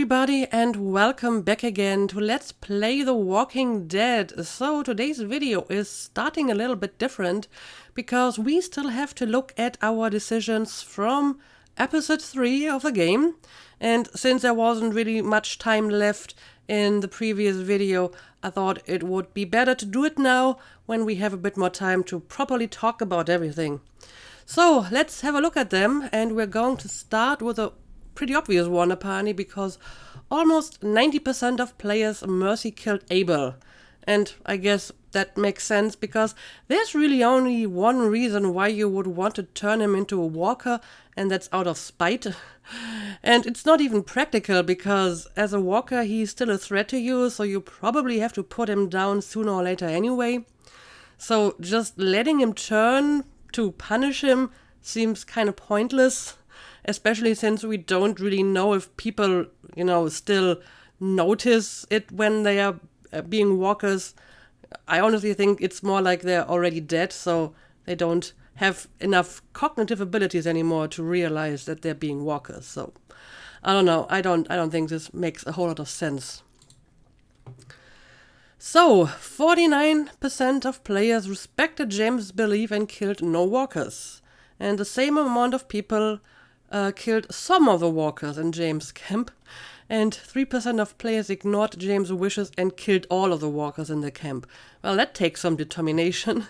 everybody and welcome back again to Let's Play The Walking Dead. So today's video is starting a little bit different because we still have to look at our decisions from episode 3 of the game. And since there wasn't really much time left in the previous video, I thought it would be better to do it now when we have a bit more time to properly talk about everything. So let's have a look at them, and we're going to start with a pretty obvious one apparently, because almost 90% of players mercy killed Abel. And I guess that makes sense because there's really only one reason why you would want to turn him into a walker, and that's out of spite. And it's not even practical because as a walker he's still a threat to you, so you probably have to put him down sooner or later anyway. So just letting him turn to punish him seems kind of pointless. Especially since we don't really know if people, still notice it when they are being walkers. I honestly think it's more like they're already dead, so they don't have enough cognitive abilities anymore to realize that they're being walkers. So I don't know. I don't think this makes a whole lot of sense. So 49% of players respected James' belief and killed no walkers, and the same amount of people killed some of the walkers in James' camp, and 3% of players ignored James' wishes and killed all of the walkers in the camp. Well, that takes some determination.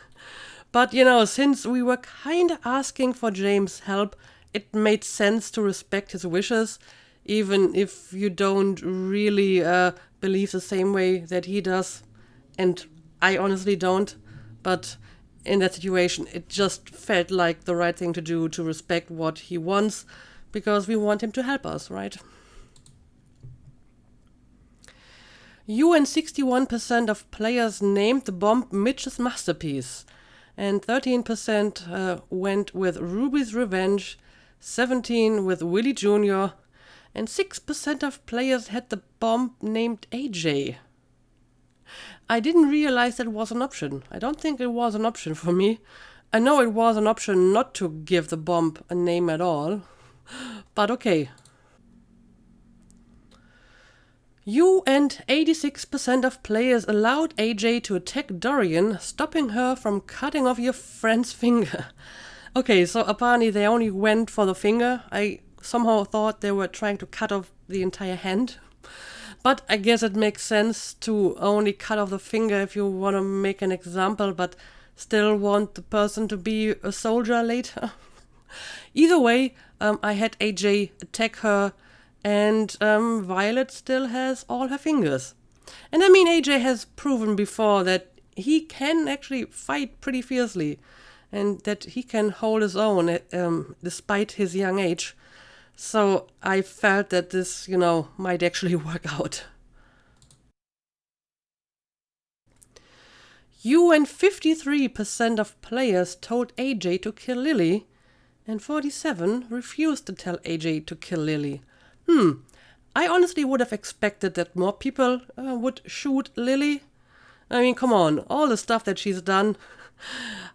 But, since we were kind of asking for James' help, it made sense to respect his wishes, even if you don't really believe the same way that he does. And I honestly don't, but in that situation, it just felt like the right thing to do, to respect what he wants, because we want him to help us, right? And 61% of players named the bomb Mitch's masterpiece, and 13% went with Ruby's revenge, 17% with Willie Jr., and 6% of players had the bomb named AJ. I didn't realize that was an option. I don't think it was an option for me. I know it was an option not to give the bomb a name at all, but okay. And 86% of players allowed AJ to attack Dorian, stopping her from cutting off your friend's finger. Okay, so apparently they only went for the finger. I somehow thought they were trying to cut off the entire hand. But I guess it makes sense to only cut off the finger if you want to make an example, but still want the person to be a soldier later. Either way, I had AJ attack her, and Violet still has all her fingers. And I mean, AJ has proven before that he can actually fight pretty fiercely, and that he can hold his own despite his young age. So I felt that this, might actually work out. And 53% of players told AJ to kill Lily, and 47% refused to tell AJ to kill Lily. I honestly would have expected that more people would shoot Lily. I mean, come on, all the stuff that she's done.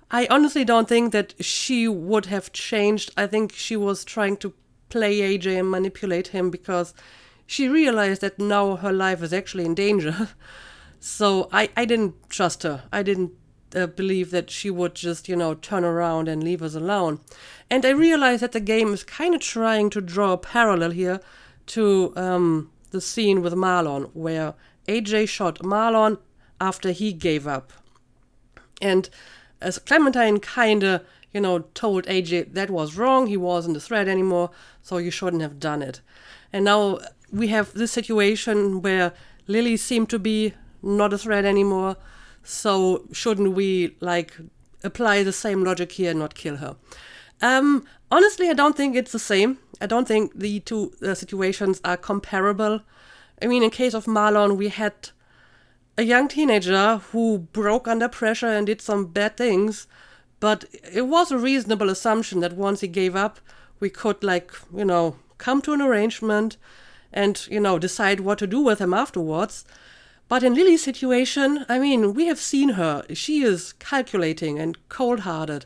I honestly don't think that she would have changed. I think she was trying to play AJ and manipulate him because she realized that now her life is actually in danger. So I didn't trust her. I didn't believe that she would just, turn around and leave us alone. And I realized that the game is kind of trying to draw a parallel here to the scene with Marlon, where AJ shot Marlon after he gave up. And as Clementine kind of told AJ that was wrong, he wasn't a threat anymore, so you shouldn't have done it. And now we have this situation where Lily seemed to be not a threat anymore, so shouldn't we, apply the same logic here and not kill her? Honestly, I don't think it's the same. I don't think the two situations are comparable. I mean, in case of Marlon, we had a young teenager who broke under pressure and did some bad things, but it was a reasonable assumption that once he gave up, we could, come to an arrangement and, decide what to do with him afterwards. But in Lily's situation, I mean, we have seen her. She is calculating and cold-hearted,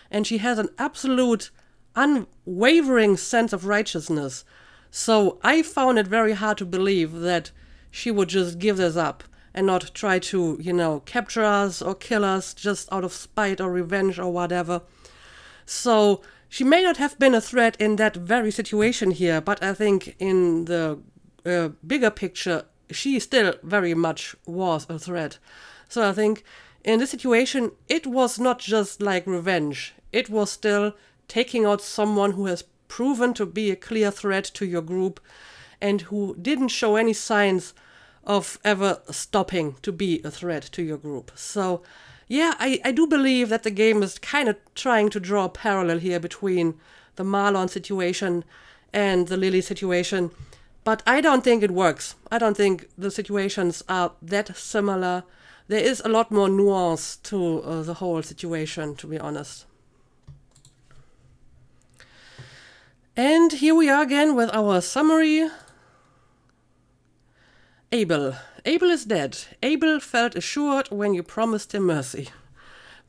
and she has an absolute unwavering sense of righteousness. So I found it very hard to believe that she would just give this up and not try to, capture us or kill us just out of spite or revenge or whatever. So she may not have been a threat in that very situation here, but I think in the bigger picture, she still very much was a threat. So I think in this situation, it was not just like revenge. It was still taking out someone who has proven to be a clear threat to your group and who didn't show any signs of ever stopping to be a threat to your group. So yeah, I do believe that the game is kind of trying to draw a parallel here between the Marlon situation and the Lily situation. But I don't think it works. I don't think the situations are that similar. There is a lot more nuance to the whole situation, to be honest. And here we are again with our summary. Abel. Abel is dead. Abel felt assured when you promised him mercy.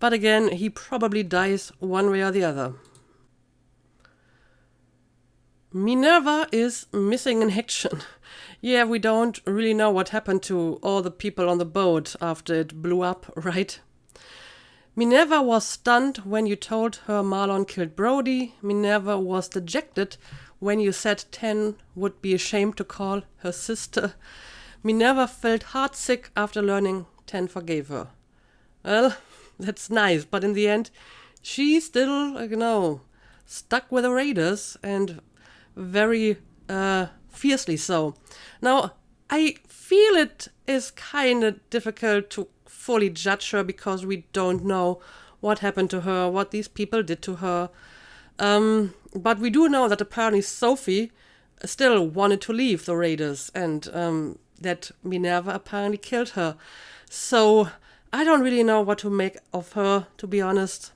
But again, he probably dies one way or the other. Minerva is missing in action. Yeah, we don't really know what happened to all the people on the boat after it blew up, right? Minerva was stunned when you told her Marlon killed Brody. Minerva was dejected when you said Ten would be ashamed to call her sister. Minerva felt heartsick after learning Ten forgave her. Well, that's nice, but in the end, she's still, stuck with the Raiders, and very fiercely so. Now, I feel it is kind of difficult to fully judge her because we don't know what happened to her, what these people did to her. But we do know that apparently Sophie still wanted to leave the Raiders, and that Minerva apparently killed her. So I don't really know what to make of her, to be honest.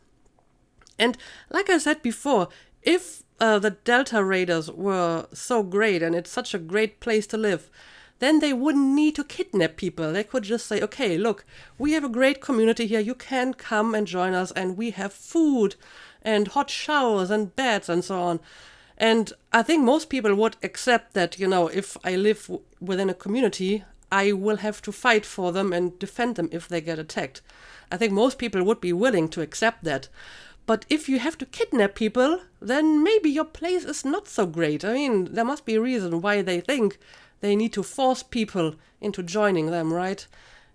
And like I said before, if the Delta Raiders were so great and it's such a great place to live, then they wouldn't need to kidnap people. They could just say, okay, look, we have a great community here. You can come and join us, and we have food and hot showers and beds and so on. And I think most people would accept that, if I live within a community, I will have to fight for them and defend them if they get attacked. I think most people would be willing to accept that. But if you have to kidnap people, then maybe your place is not so great. I mean, there must be a reason why they think they need to force people into joining them, right?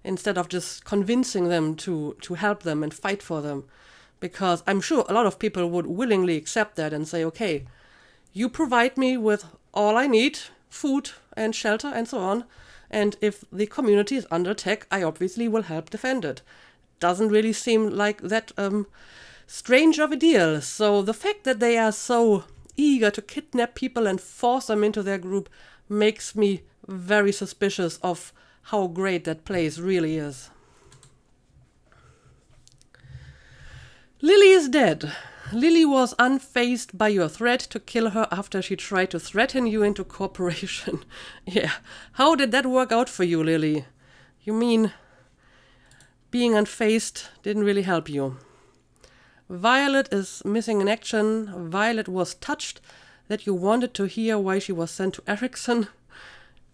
Instead of just convincing them to help them and fight for them. Because I'm sure a lot of people would willingly accept that and say, okay, you provide me with all I need, food and shelter and so on. And if the community is under attack, I obviously will help defend it. Doesn't really seem like that strange of a deal. So the fact that they are so eager to kidnap people and force them into their group makes me very suspicious of how great that place really is. Lily is dead. Lily was unfazed by your threat to kill her after she tried to threaten you into cooperation. Yeah, how did that work out for you, Lily? You mean being unfazed didn't really help you? Violet is missing in action. Violet was touched that you wanted to hear why she was sent to Erickson.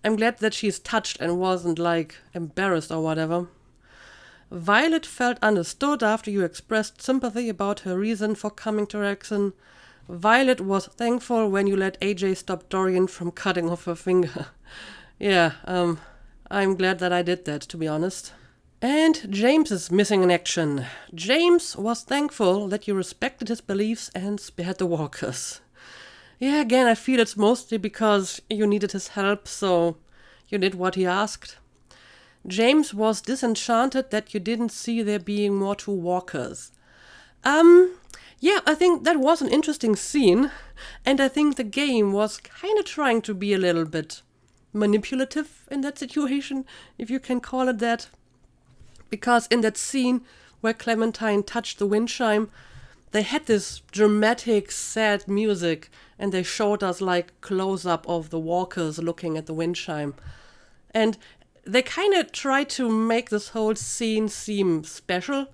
I'm glad that she's touched and wasn't, embarrassed or whatever. Violet felt understood after you expressed sympathy about her reason for coming to Erickson. Violet was thankful when you let AJ stop Dorian from cutting off her finger. Yeah, I'm glad that I did that, to be honest. And James is missing in action. James was thankful that you respected his beliefs and spared the walkers. Yeah, again, I feel it's mostly because you needed his help, so you did what he asked. James was disenchanted that you didn't see there being more to walkers. Yeah, I think that was an interesting scene, and I think the game was kind of trying to be a little bit manipulative in that situation, if you can call it that. Because in that scene where Clementine touched the wind chime, they had this dramatic, sad music, and they showed us close-up of the walkers looking at the wind chime. And they kind of tried to make this whole scene seem special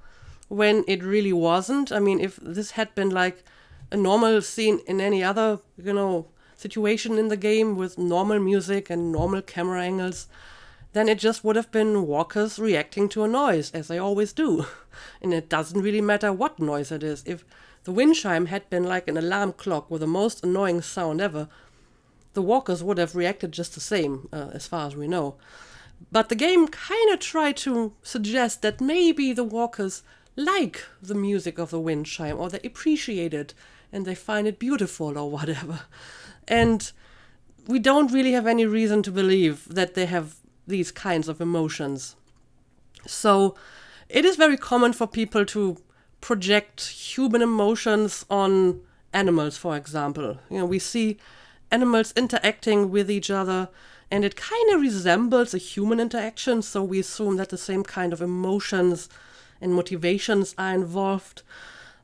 when it really wasn't. I mean, if this had been a normal scene in any other, situation in the game with normal music and normal camera angles, then it just would have been walkers reacting to a noise, as they always do. And it doesn't really matter what noise it is. If the wind chime had been like an alarm clock with the most annoying sound ever, the walkers would have reacted just the same, as far as we know. But the game kind of tried to suggest that maybe the walkers like the music of the wind chime, or they appreciate it, and they find it beautiful or whatever. And we don't really have any reason to believe that they have these kinds of emotions. So it is very common for people to project human emotions on animals, for example. We see animals interacting with each other, and it kind of resembles a human interaction, so we assume that the same kind of emotions and motivations are involved.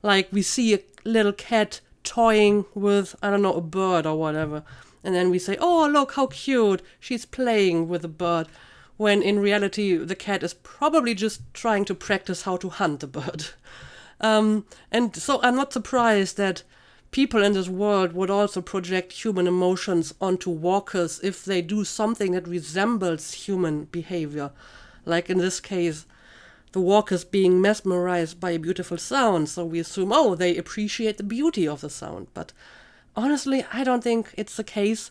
Like we see a little cat toying with, I don't know, a bird or whatever, and then we say, oh, look how cute, she's playing with a bird, when in reality the cat is probably just trying to practice how to hunt the bird. And so I'm not surprised that people in this world would also project human emotions onto walkers if they do something that resembles human behavior. Like in this case, the walkers being mesmerized by a beautiful sound, so we assume, oh, they appreciate the beauty of the sound. But honestly, I don't think it's the case.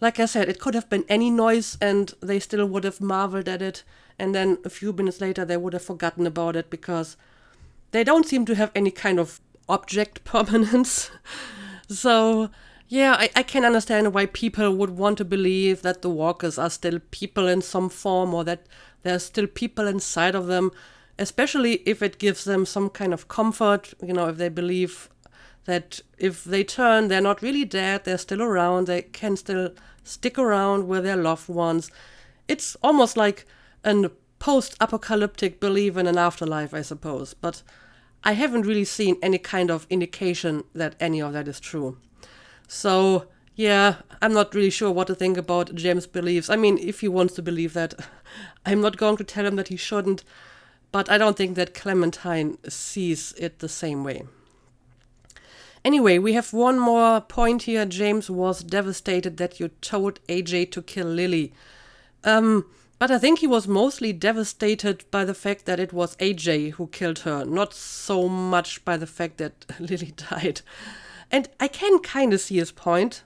Like I said, it could have been any noise and they still would have marveled at it, and then a few minutes later they would have forgotten about it because they don't seem to have any kind of object permanence. So yeah, I can understand why people would want to believe that the walkers are still people in some form, or that there's still people inside of them, especially if it gives them some kind of comfort, if they believe that if they turn, they're not really dead, they're still around, they can still stick around with their loved ones. It's almost like a post-apocalyptic belief in an afterlife, I suppose, but I haven't really seen any kind of indication that any of that is true. So, yeah, I'm not really sure what to think about James' beliefs. I mean, if he wants to believe that, I'm not going to tell him that he shouldn't, but I don't think that Clementine sees it the same way. Anyway, we have one more point here. James was devastated that you told AJ to kill Lily. But I think he was mostly devastated by the fact that it was AJ who killed her, not so much by the fact that Lily died. And I can kind of see his point.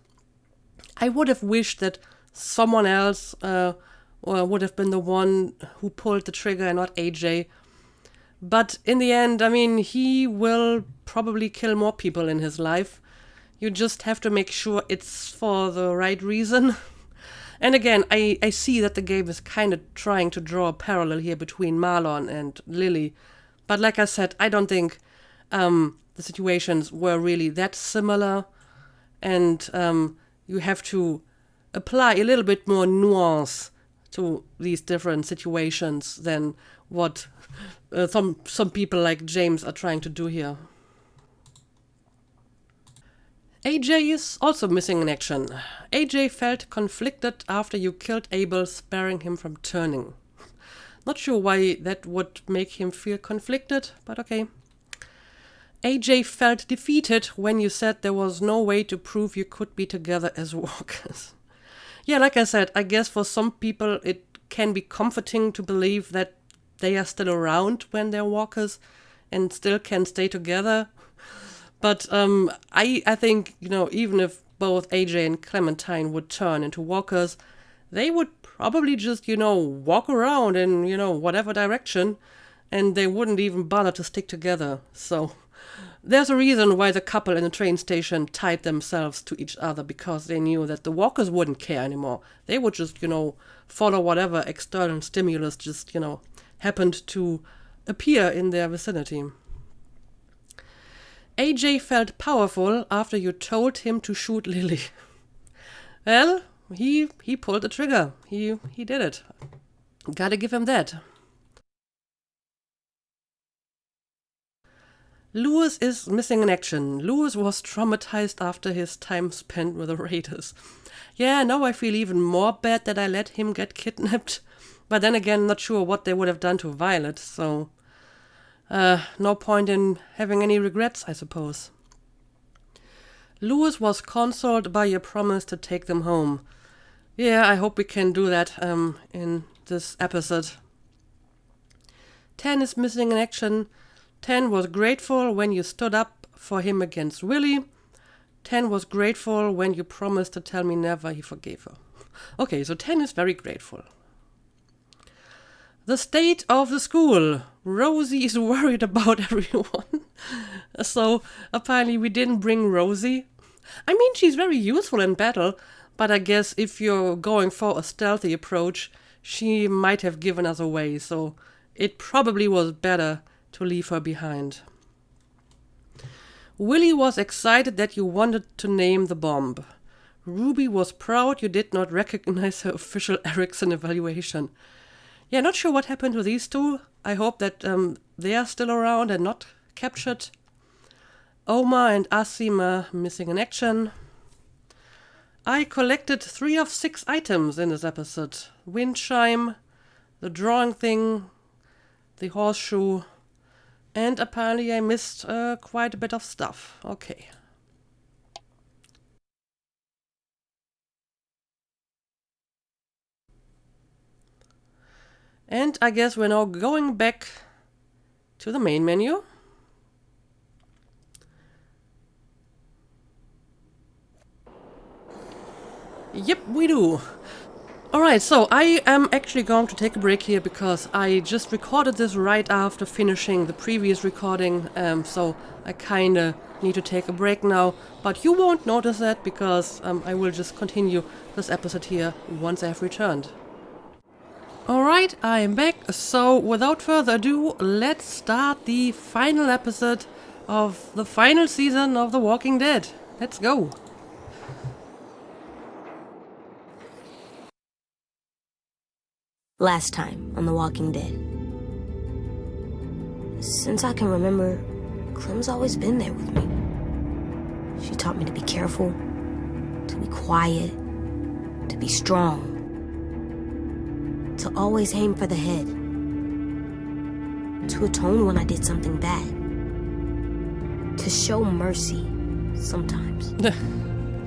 I would have wished that someone else would have been the one who pulled the trigger and not AJ. But in the end, I mean, he will probably kill more people in his life. You just have to make sure it's for the right reason. And again, I see that the game is kind of trying to draw a parallel here between Marlon and Lily. But like I said, I don't think the situations were really that similar. And you have to apply a little bit more nuance to these different situations than what some people like James are trying to do here. AJ is also missing in action. AJ felt conflicted after you killed Abel, sparing him from turning. Not sure why that would make him feel conflicted, but okay. AJ felt defeated when you said there was no way to prove you could be together as walkers. Yeah, like I said, I guess for some people it can be comforting to believe that they are still around when they're walkers and still can stay together. But I think, even if both AJ and Clementine would turn into walkers, they would probably just, walk around in, whatever direction, and they wouldn't even bother to stick together. So there's a reason why the couple in the train station tied themselves to each other, because they knew that the walkers wouldn't care anymore. They would just, follow whatever external stimulus just, happened to appear in their vicinity. AJ felt powerful after you told him to shoot Lily. Well, he pulled the trigger. He did it. Gotta give him that. Lewis is missing in action. Lewis was traumatized after his time spent with the Raiders. Yeah, now I feel even more bad that I let him get kidnapped. But then again, not sure what they would have done to Violet, so no point in having any regrets, I suppose. Lewis was consoled by your promise to take them home. Yeah, I hope we can do that in this episode. 10 is missing in action. 10 was grateful when you stood up for him against Willie. 10 was grateful when you promised to tell me never he forgave her. Okay, so 10 is very grateful. The state of the school. Rosie is worried about everyone. So apparently we didn't bring Rosie. I mean, she's very useful in battle, but I guess if you're going for a stealthy approach, she might have given us away, so it probably was better to leave her behind. Willie was excited that you wanted to name the bomb. Ruby was proud you did not recognize her official Erickson evaluation. Yeah, not sure what happened to these two. I hope that they are still around and not captured. Omar and Asim are missing in action. I collected 3 of 6 items in this episode. Wind chime, the drawing thing, the horseshoe, and apparently I missed quite a bit of stuff. Okay. And I guess we're now going back to the main menu. Yep, we do. Alright, so I am actually going to take a break here because I just recorded this right after finishing the previous recording, so I kinda need to take a break now, but you won't notice that because I will just continue this episode here once I've returned. Alright, I'm back, so without further ado, let's start the final episode of the final season of The Walking Dead. Let's go! Last time on The Walking Dead. Since I can remember, Clem's always been there with me. She taught me to be careful, to be quiet, to be strong, to always aim for the head, to atone when I did something bad, to show mercy sometimes.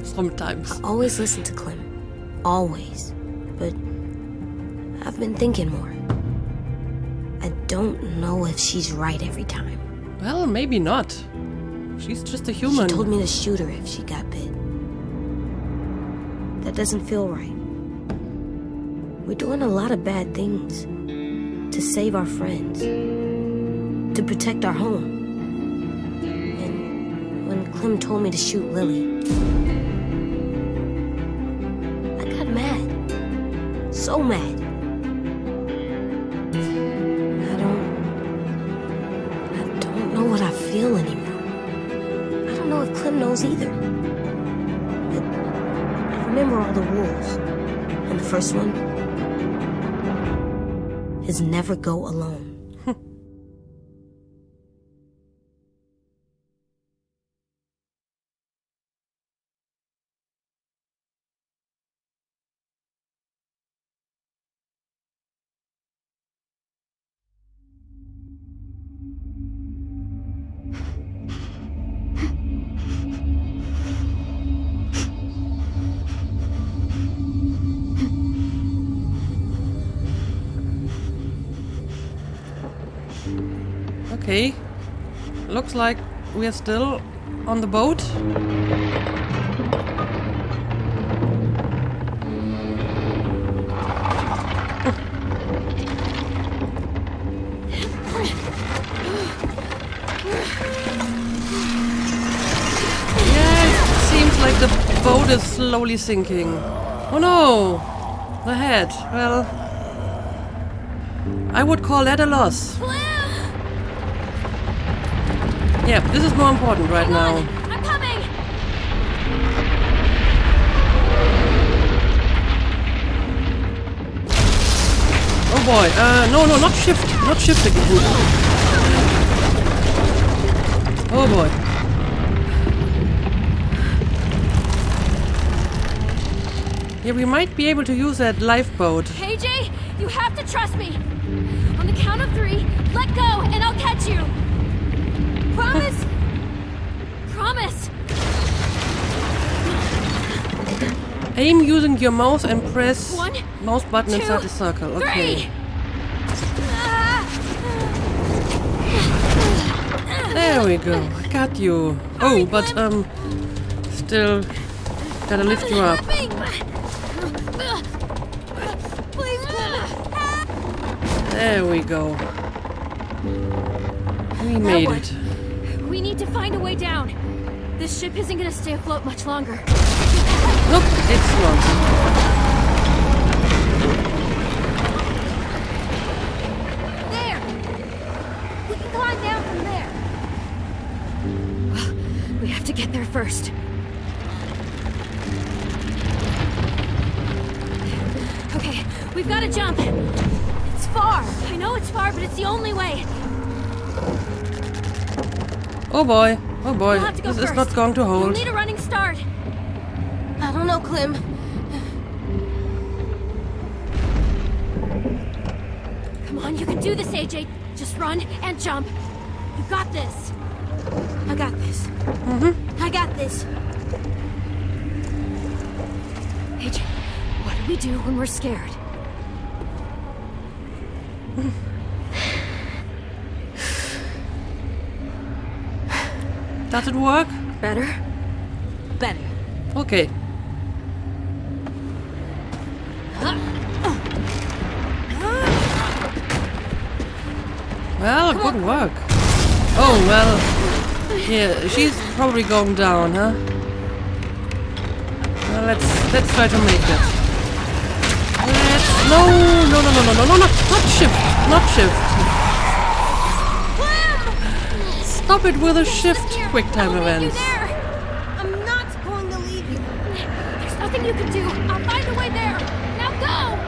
Sometimes. I always listened to Clem. Always. But I've been thinking more. I don't know if she's right every time. Well, maybe not. She's just a human. She told me to shoot her if she got bit. That doesn't feel right. We're doing a lot of bad things to save our friends, to protect our home. And when Clem told me to shoot Lily, I got mad. So mad. I don't know what I feel anymore. I don't know if Clem knows either. But I remember all the rules. And the first one is never go alone. Okay, looks like we're still on the boat. Yeah, it seems like the boat is slowly sinking. Oh no, the head. Well, I would call that a loss. Yeah, this is more important right now. I'm coming! Oh boy, no, not shift. Not shift again. Oh boy. Yeah, we might be able to use that lifeboat. AJ, you have to trust me. On the count of 3, let go and I'll catch you. Promise? Promise. Aim using your mouse and press One, mouse button two, inside the circle. Okay. three. There we go. I got you. Oh, but still gotta lift you up. Please, Clem. There we go. We made one. it. We need to find a way down. This ship isn't gonna stay afloat much longer. Nope, it's not. There! We can climb down from there. Well, we have to get there first. Okay, we've got to jump. It's far. I know it's far, but it's the only way. Oh boy. Oh boy. We'll have to go This is first. not going to We'll hold. need a running start. I don't know, Clem. Come on, you can do this, AJ. Just run and jump. You got this. I got this. I got this. AJ, what do we do when we're scared? Does it work? Better? Better. Okay. Well, good work. Oh, well. Yeah, she's probably going down, huh? Well, let's try to make it. No, not shift, not shift. Stop it with a shift quick time I'll leave you events. there. I'm not going to leave you. There's nothing you can do. I'll find a way there. Now go!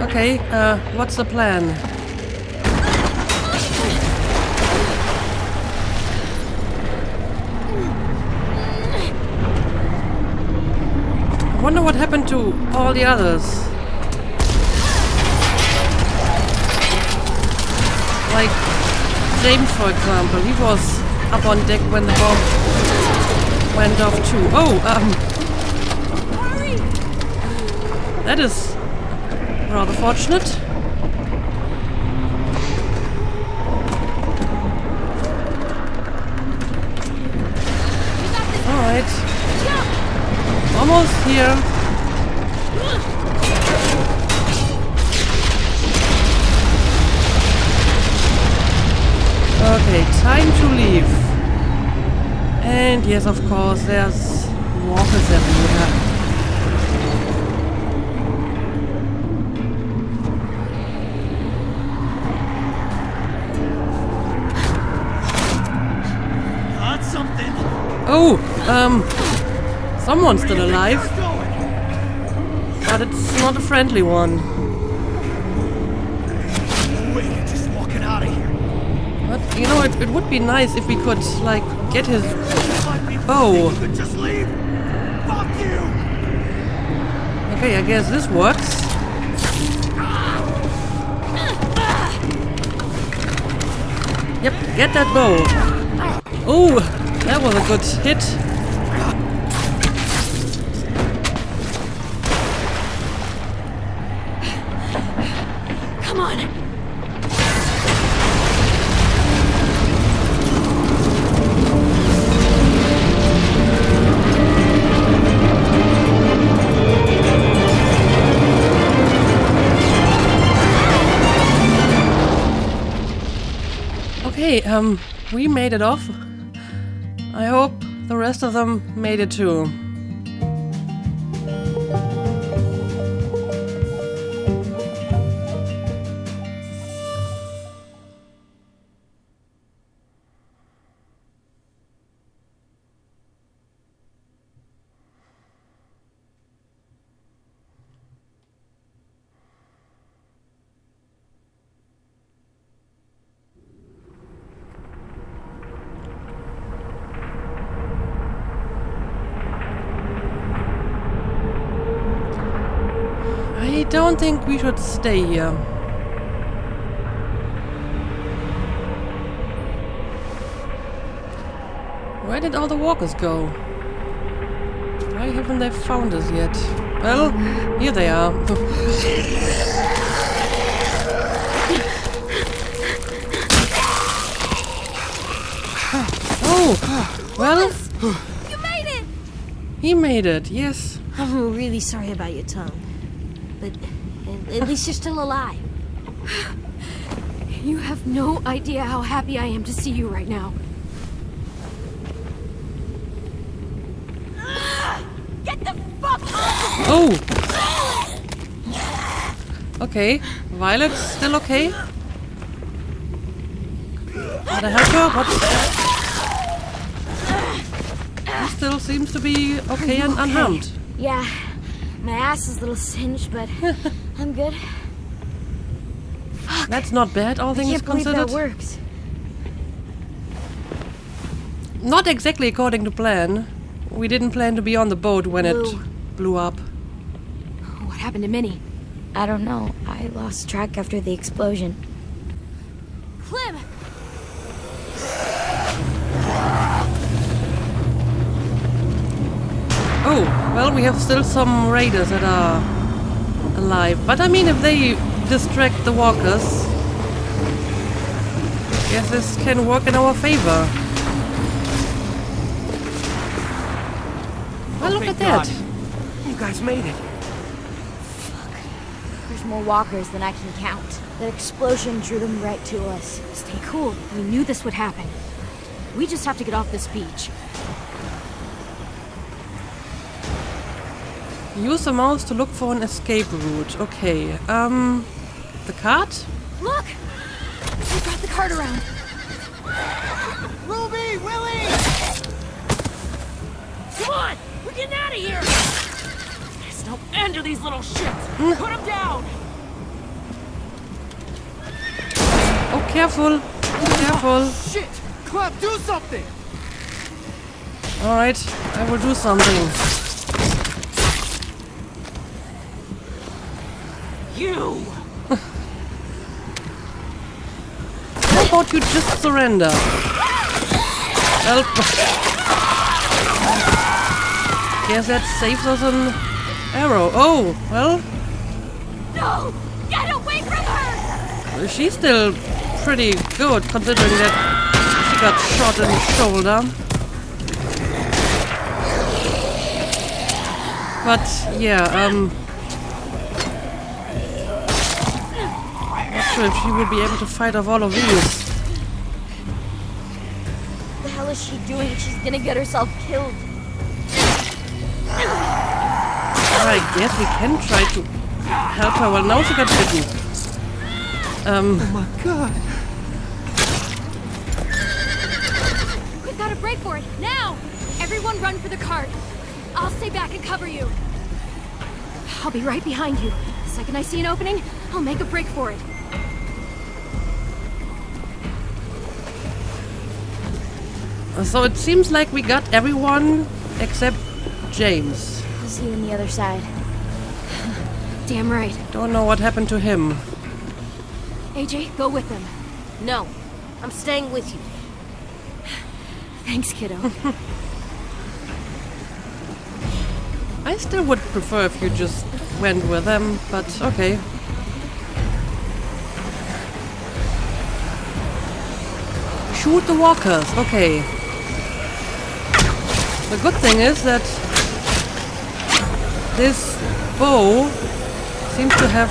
Okay, what's the plan? I wonder what happened to all the others. Like James, for example, he was up on deck when the bomb went off too. Oh, Hurry! that is rather fortunate. You got this. Alright, Jump! almost here. Okay, time to leave. And yes, of course, there's walkers everywhere. Got something. Oh, someone's still alive, Going. but it's not a friendly one. Wait, you're just walking out of here. But, you know, it would be nice if we could, like, get his Might be bow. You could just leave. Fuck you. Okay, I guess this works. Yep, get that bow. Oh, that was a good hit. Come on. Okay, we made it off. I hope the rest of them made it too. I don't think we should stay here. Where did all the walkers go? Why haven't they found us yet? Well, here they are. Oh, well, You made it! he made it, yes. I'm really sorry about your tongue. But at least you're still alive. You have no idea how happy I am to see you right now. Get the fuck off! Oh! Okay, Violet's still okay? Gotta help her, but he still seems to be okay and unharmed. Yeah, my ass is a little singed, but I'm good. That's not bad, all I things can't believe considered. that worked. Not exactly according to plan. We didn't plan to be on the boat when it blew up. What happened to Minnie? I don't know. I lost track after the explosion. Clem! Oh, well, we have still some raiders that are alive. But I mean, if they distract the walkers, I guess this can work in our favor. Well, look at that. You guys made it. There's more walkers than I can count. That explosion drew them right to us. Stay cool. We knew this would happen. We just have to get off this beach. Use the mouse to look for an escape route. Okay, the cart? Look! We brought the cart around. Ruby, Willie! Come on! We're getting out of here! There's no end to these little shits! Put them down! Oh, careful! Careful! Shit! Clem, do something! Alright, I will do something. You! How about you just surrender? Well, guess that saves us an arrow. Oh, well, No! Get away from her! she's still pretty good considering that she got shot in the shoulder. But yeah, not sure if she would be able to fight off all of these. What the hell is she doing? She's gonna get herself killed. I guess we can try to help her. Well, now she got bitten. Oh my god! We've got to break for it, now! Everyone run for the cart. I'll stay back and cover you. I'll be right behind you. The second I see an opening, I'll make a break for it. So it seems like we got everyone except James. I'll see you on the other side. Damn right. Don't know what happened to him. AJ, go with them. No, I'm staying with you. Thanks, kiddo. I still would prefer if you just went with them, but okay. Shoot the walkers, okay. The good thing is that this bow seems to have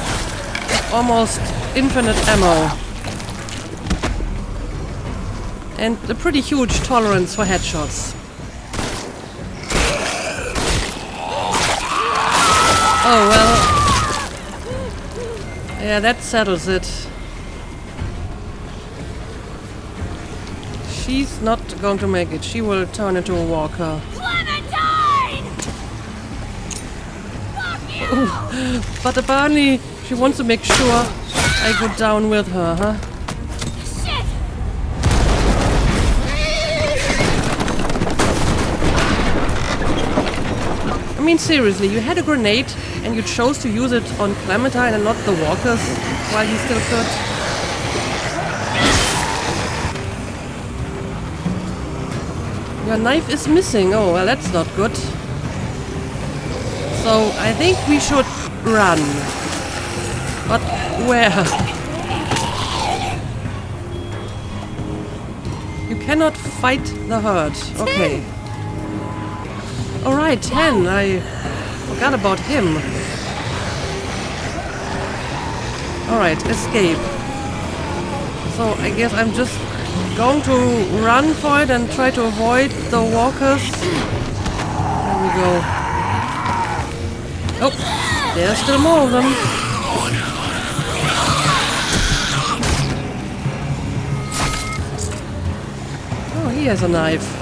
almost infinite ammo. And a pretty huge tolerance for headshots. Oh, well. Yeah, that settles it. She's not going to make it. She will turn into a walker. Clementine! Fuck you! Ooh, but apparently she wants to make sure I go down with her, huh? Shit! I mean, seriously, you had a grenade and you chose to use it on Clementine and not the walkers while you still could. Your knife is missing. Oh, well, that's not good. So, I think we should run. But where? You cannot fight the herd. Okay. Alright, 10. I forgot about him. Alright, escape. So I guess I'm just going to run for it and try to avoid the walkers. There we go. Oh, there's still more of them. Oh, he has a knife.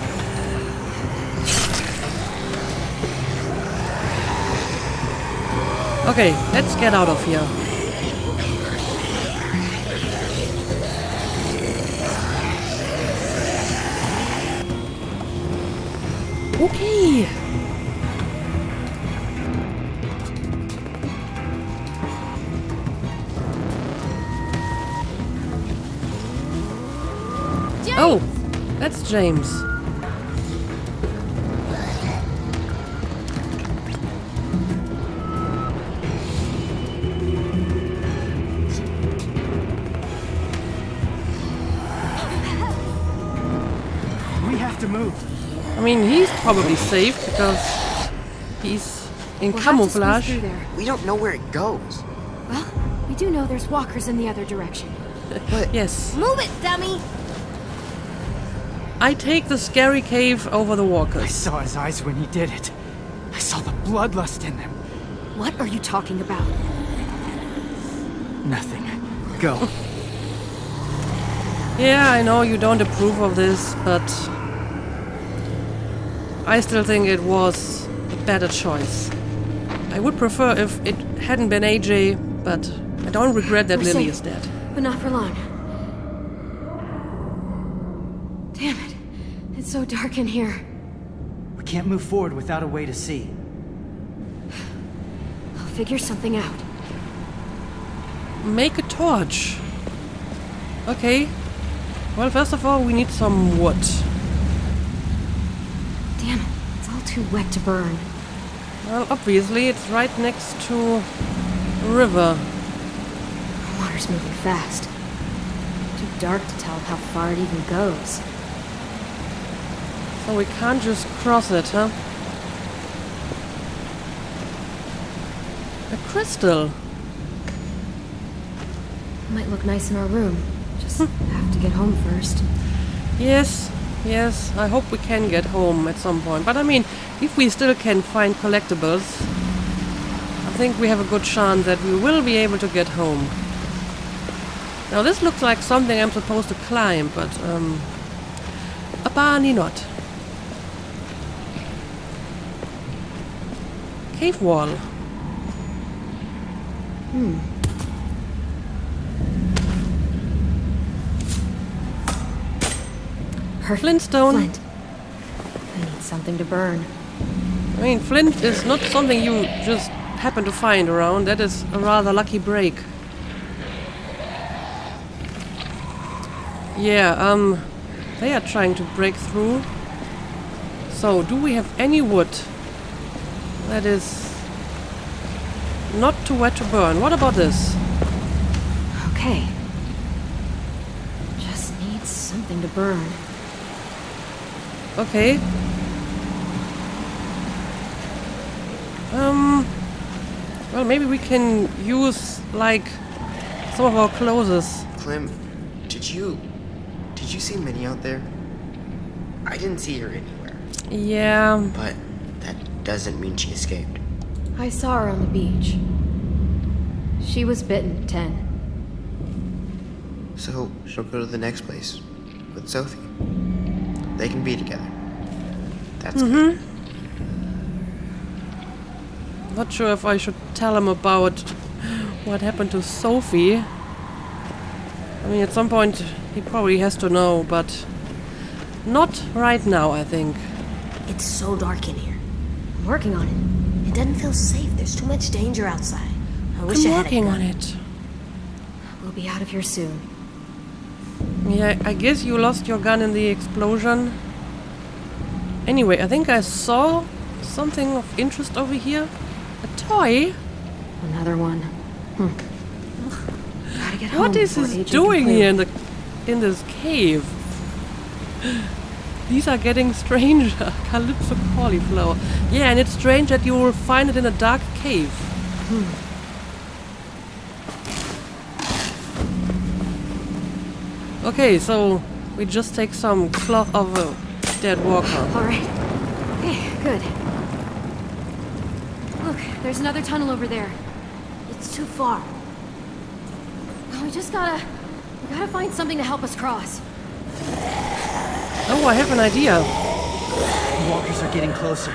Okay, let's get out of here. Okay. James! Oh, that's James. We have to move. I mean, he's probably safe because he's in We'll have to squeeze camouflage. through there. We don't know where it goes. Well, we do know there's walkers in the other direction. But Yes. Move it, dummy! I take the scary cave over the I walkers. saw his eyes when he did it. I saw the bloodlust in them. What are you talking about? Nothing. Go. Yeah, I know you don't approve of this, but I still think it was a better choice. I would prefer if it hadn't been AJ, but I don't regret that We're Lily safe. is dead. But not for long. Damn it. It's so dark in here. We can't move forward without a way to see. I'll figure something out. Make a torch. Okay. Well, first of all, we need some wood. Damn it. It's all too wet to burn. Well, obviously, it's right next to a river. The water's moving fast. Too dark to tell how far it even goes. So we can't just cross it, huh? A crystal. Might look nice in our room. Just have to get home first. Yes, yes, I hope we can get home at some point. But I mean, if we still can find collectibles, I think we have a good chance that we will be able to get home. Now this looks like something I'm supposed to climb, but apparently not. Cave wall. Perfect. Flintstone. Flint. I need something to burn. I mean, flint is not something you just happen to find around. That is a rather lucky break. Yeah, they are trying to break through. So, do we have any wood that is not too wet to burn? What about this? Okay. Just needs something to burn. Okay. Well, maybe we can use, like, some of our clothes. Clem, did you see Minnie out there? I didn't see her anywhere. Yeah. But that doesn't mean she escaped. I saw her on the beach. She was bitten, 10. So she'll go to the next place with Sophie. They can be together. That's good. Not sure if I should tell him about what happened to Sophie. I mean, at some point he probably has to know, but not right now, I think. It's so dark in here. I'm working on it. It doesn't feel safe. There's too much danger outside. I wish I I'm had working a on gun. it. We'll be out of here soon. Yeah, I guess you lost your gun in the explosion. Anyway, I think I saw something of interest over here. A toy? Another one. Gotta get home What is before this AJ doing can here clear. in this cave? These are getting stranger. Calypso cauliflower. Yeah, and it's strange that you will find it in a dark cave. Okay, so we just take some cloth of a dead walker. All right. Okay, good. Look, there's another tunnel over there. It's too far. We gotta find something to help us cross. Oh, I have an idea. The walkers are getting closer.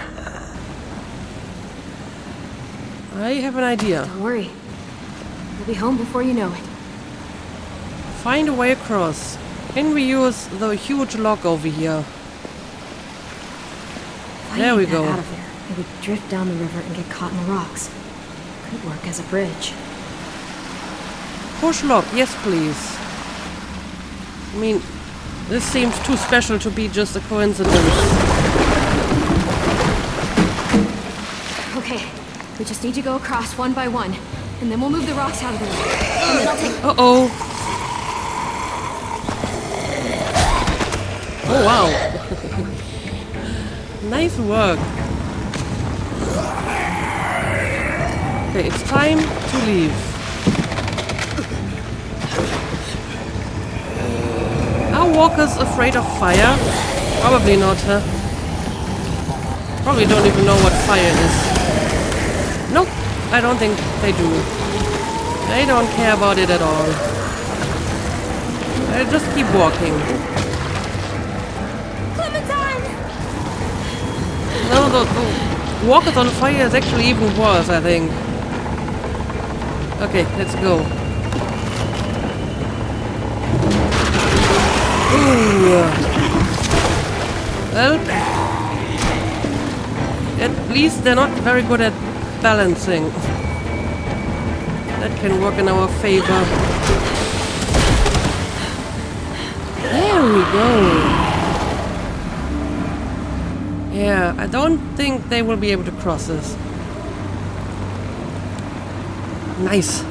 I have an idea. Don't worry. We'll be home before you know it. Find a way across. Can we use the huge log over here? If I There we get that go. out of there, it would drift down the river and get caught in the rocks. Could work as a bridge. Push log, yes please. I mean, this seems too special to be just a coincidence. Okay, we just need to go across one by one, and then we'll move the rocks out of the way. And then I'll take... Uh-oh. Oh, wow. Nice work. Okay, it's time to leave. Are walkers afraid of fire? Probably not, huh? Probably don't even know what fire is. Nope, I don't think they do. They don't care about it at all. They'll just keep walking. No, the walkers on fire is actually even worse, I think. Okay, let's go. Ooh. Well, at least they're not very good at balancing. That can work in our favor. There we go. Yeah, I don't think they will be able to cross this. Nice.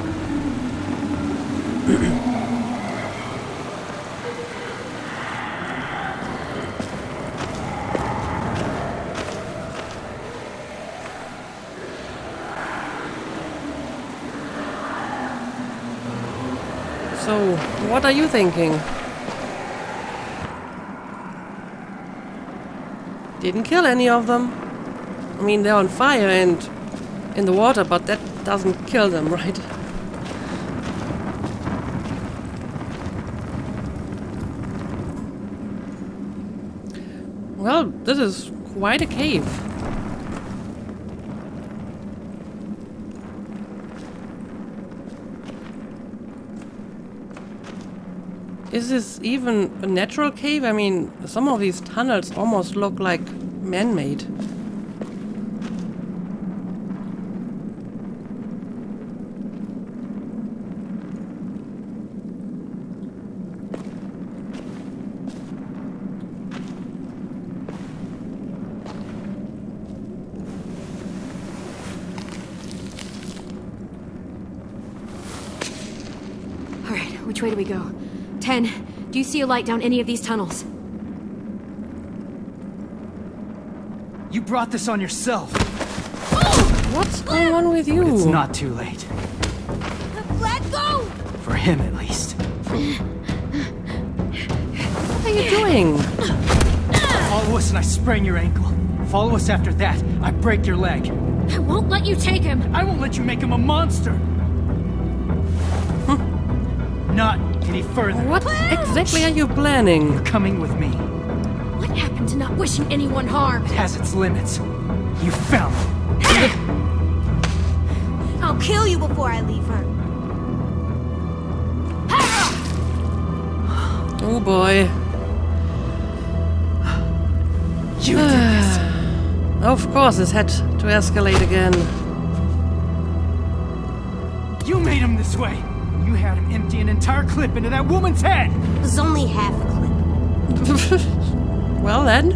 So, what are you thinking? Didn't kill any of them. I mean, they're on fire and in the water, but that doesn't kill them, right? Well, this is quite a cave. Is this even a natural cave? I mean, some of these tunnels almost look like man-made. All right, which way do we go? 10, do you see a light down any of these tunnels? You brought this on yourself. What's going on with you? It's not too late. Let go! For him, at least. What are you doing? Follow us and I sprain your ankle. Follow us after that, I break your leg. I won't let you take him! I won't let you make him a monster! Not any further. What exactly are you planning? You're coming with me. What happened to not wishing anyone harm? It has its limits. You found them. I'll kill you before I leave her. Oh boy. You did this. Of course, this had to escalate again. You made him this way. You had him empty an entire clip into that woman's head. It was only half a clip. Well then.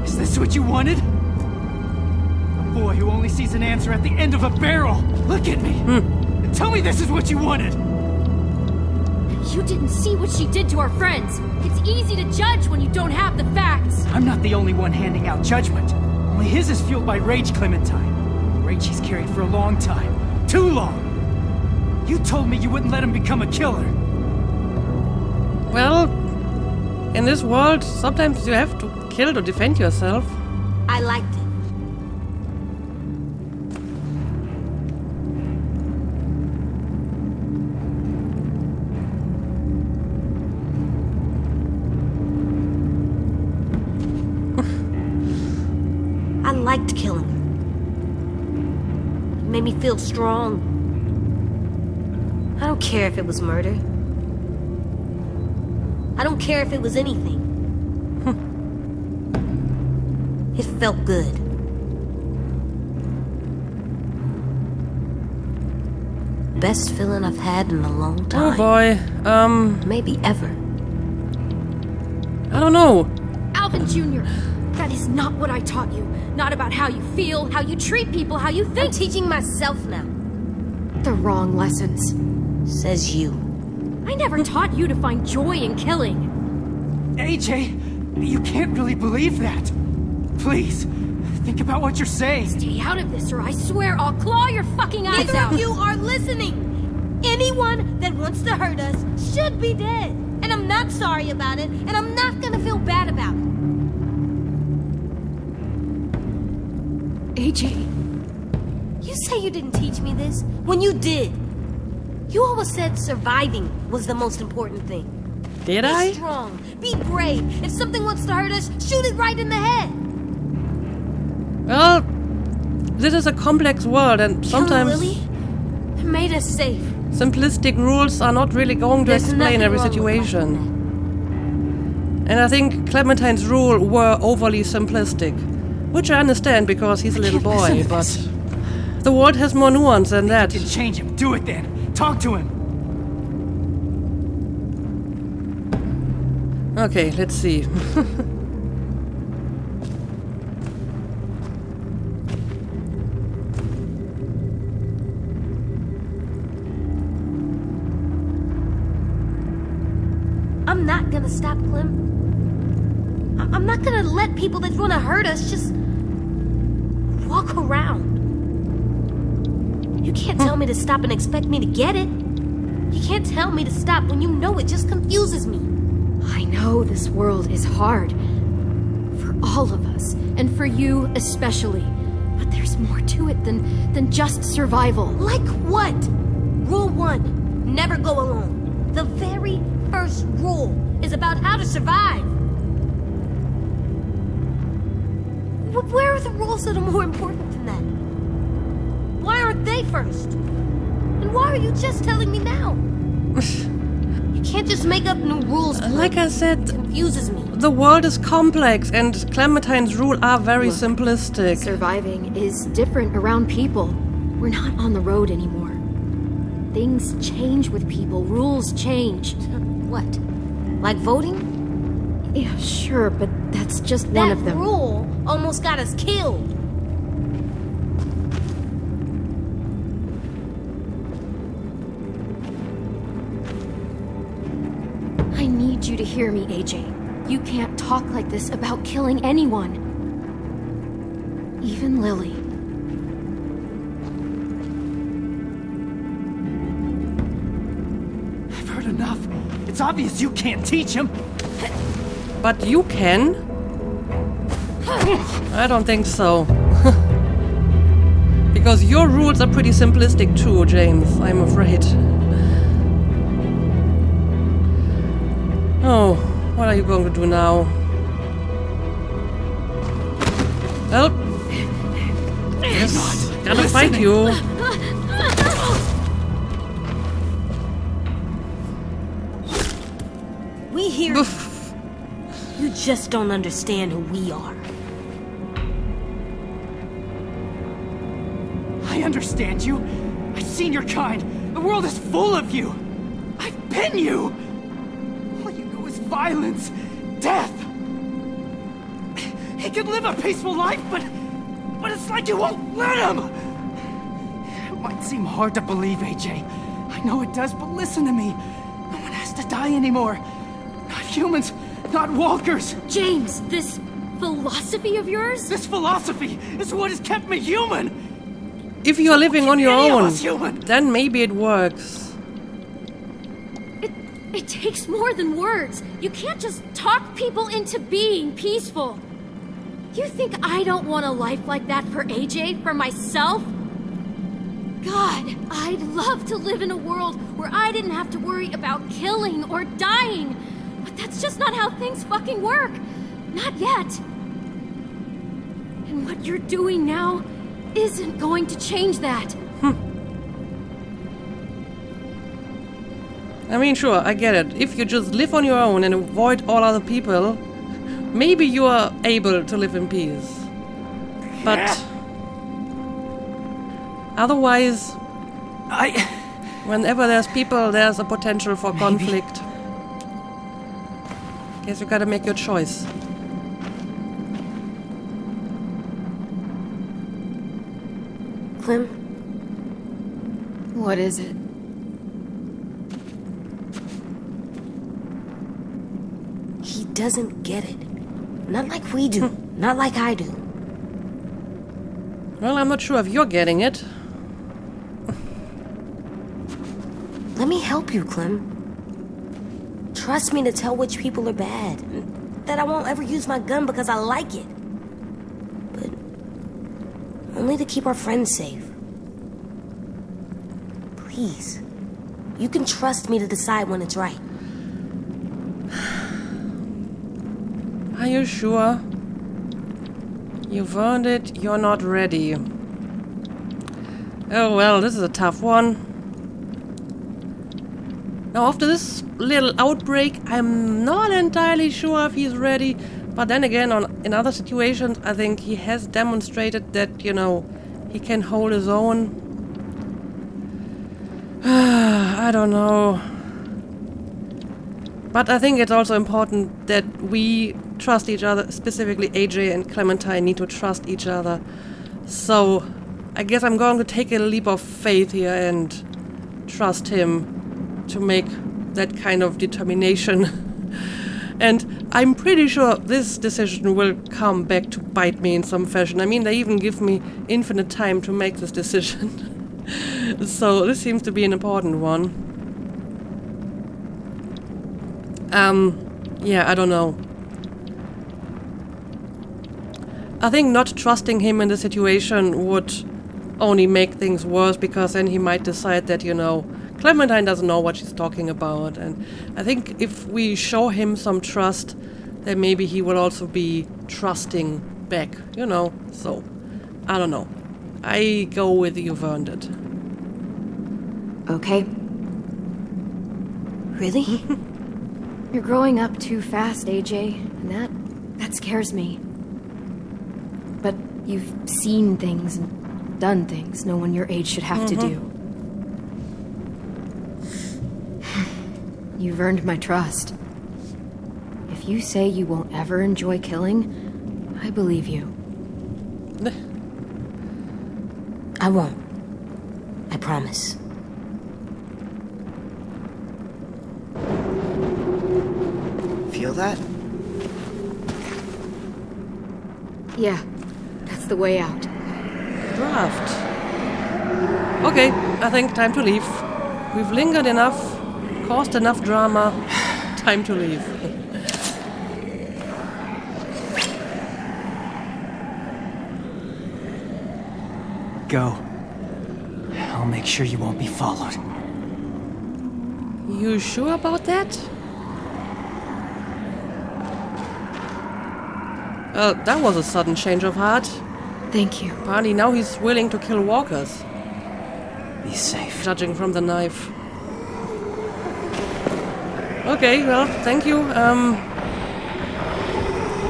Is this what you wanted? A boy who only sees an answer at the end of a barrel. Look at me. And tell me this is what you wanted. You didn't see what she did to our friends. It's easy to judge when you don't have the facts. I'm not the only one handing out judgment. Only his is fueled by rage, Clementine. Rage he's carried for a long time. Too long. You told me you wouldn't let him become a killer. Well, in this world, sometimes you have to kill to defend yourself. I liked it. I liked killing her. It made me feel strong. I don't care if it was murder. I don't care if it was anything. It felt good. Best feeling I've had in a long time. Oh boy, Maybe ever. I don't know. Alvin Jr., that is not what I taught you. Not about how you feel, how you treat people, how you I'm think. teaching myself now. The wrong lessons. Says you. I never taught you to find joy in killing. AJ, you can't really believe that. Please, think about what you're saying. Stay out of this or I swear I'll claw your fucking eyes Neither out. of you are listening. Anyone that wants to hurt us should be dead. And I'm not sorry about it, and I'm not gonna feel bad about it. AJ, You say you didn't teach me this when you did. You always said surviving was the most important thing. Did Be I? strong. Be brave. If something wants to hurt us, shoot it right in the head. Well, this is a complex world and sometimes Lily made us safe. simplistic rules are not really going to There's explain nothing every wrong with situation. that. And I think Clementine's rule were overly simplistic. Which I understand because he's a little boy, but the world has more nuance than that. You can change him. Do it then. Talk to him. Okay, let's see. I'm not gonna stop Clem. I'm not gonna let people that want to hurt us just walk around. You can't tell me to stop and expect me to get it. You can't tell me to stop when you know it just confuses me. I know this world is hard. For all of us, and for you especially. But there's more to it than just survival. Like what? Rule 1, never go alone. The very first rule is about how to survive. Where are the rules that are more important than that? Why aren't they first? And why are you just telling me now? You can't just make up new rules. Like I It said, confuses me. the world is complex and Clementine's rules are very Look, simplistic. Surviving is different around people. We're not on the road anymore. Things change with people. Rules change. What? Like voting? Yeah, sure, but that's just one of them. That rule almost got us killed. I need you to hear me, AJ. You can't talk like this about killing anyone. Even Lily. I've heard enough. It's obvious you can't teach him. But you can? I don't think so. Because your rules are pretty simplistic too, James, I'm afraid. Oh, what are you going to do now? Well, yes, gotta fight you. We hear you. You just don't understand who we are. I understand you. I've seen your kind. The world is full of you. I've been you. All you know is violence, death. He could live a peaceful life, but it's like you won't let him! It might seem hard to believe, AJ. I know it does, but listen to me. No one has to die anymore. Not humans, not walkers. James, this philosophy of yours? This philosophy is what has kept me human. If you're living on your Any of own, us human. then maybe it works. It takes more than words. You can't just talk people into being peaceful. You think I don't want a life like that for AJ, for myself? God, I'd love to live in a world where I didn't have to worry about killing or dying. But that's just not how things fucking work. Not yet. And what you're doing now isn't going to change that. I mean, sure, I get it. If you just live on your own and avoid all other people, maybe you are able to live in peace. But otherwise, whenever there's people, there's a potential for conflict. Guess you gotta make your choice. Clem, What is it? he doesn't get it. Not like we do. Not like I do. Well, I'm not sure if you're getting it. Let me help you, Clem. Trust me to tell which people are bad. That I won't ever use my gun because I like it. But only to keep our friends safe. Please. You can trust me to decide when it's right. Are you sure? You've earned it, you're not ready. Oh well, this is a tough one. Now after this little outbreak, I'm not entirely sure if he's ready. But then again, in other situations, I think he has demonstrated that, you know, he can hold his own. I don't know. But I think it's also important that we trust each other, specifically AJ and Clementine need to trust each other. So I guess I'm going to take a leap of faith here and trust him to make that kind of determination. And I'm pretty sure this decision will come back to bite me in some fashion. I mean, they even give me infinite time to make this decision. So this seems to be an important one. Yeah, I don't know. I think not trusting him in the situation would only make things worse, because then he might decide that, you know, Clementine doesn't know what she's talking about. And I think if we show him some trust, then maybe he will also be trusting back, you know. So, I don't know. I go with you've earned it. Okay? Really? You're growing up too fast, AJ, and that scares me. But you've seen things and done things no one your age should have to do. You've earned my trust. If you say you won't ever enjoy killing, I believe you. I won't. I promise. Feel that? Yeah, that's the way out. Draft. Okay, I think time to leave. We've lingered enough, caused enough drama. Time to leave. Go. I'll make sure you won't be followed. You sure about that? That was a sudden change of heart. Thank you. Apparently now he's willing to kill walkers, Be safe. judging from the knife. Okay, well, thank you.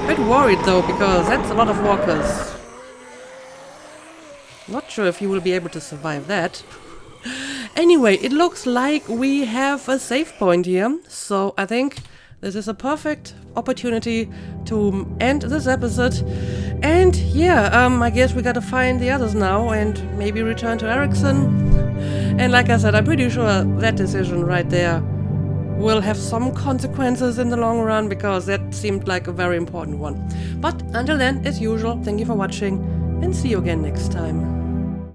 Bit worried though, because that's a lot of walkers. Not sure if he will be able to survive that. Anyway, it looks like we have a save point here, so I think this is a perfect opportunity to end this episode. And yeah, I guess we gotta find the others now and maybe return to Erickson. And like I said, I'm pretty sure that decision right there will have some consequences in the long run, because that seemed like a very important one. But until then, as usual, thank you for watching and see you again next time.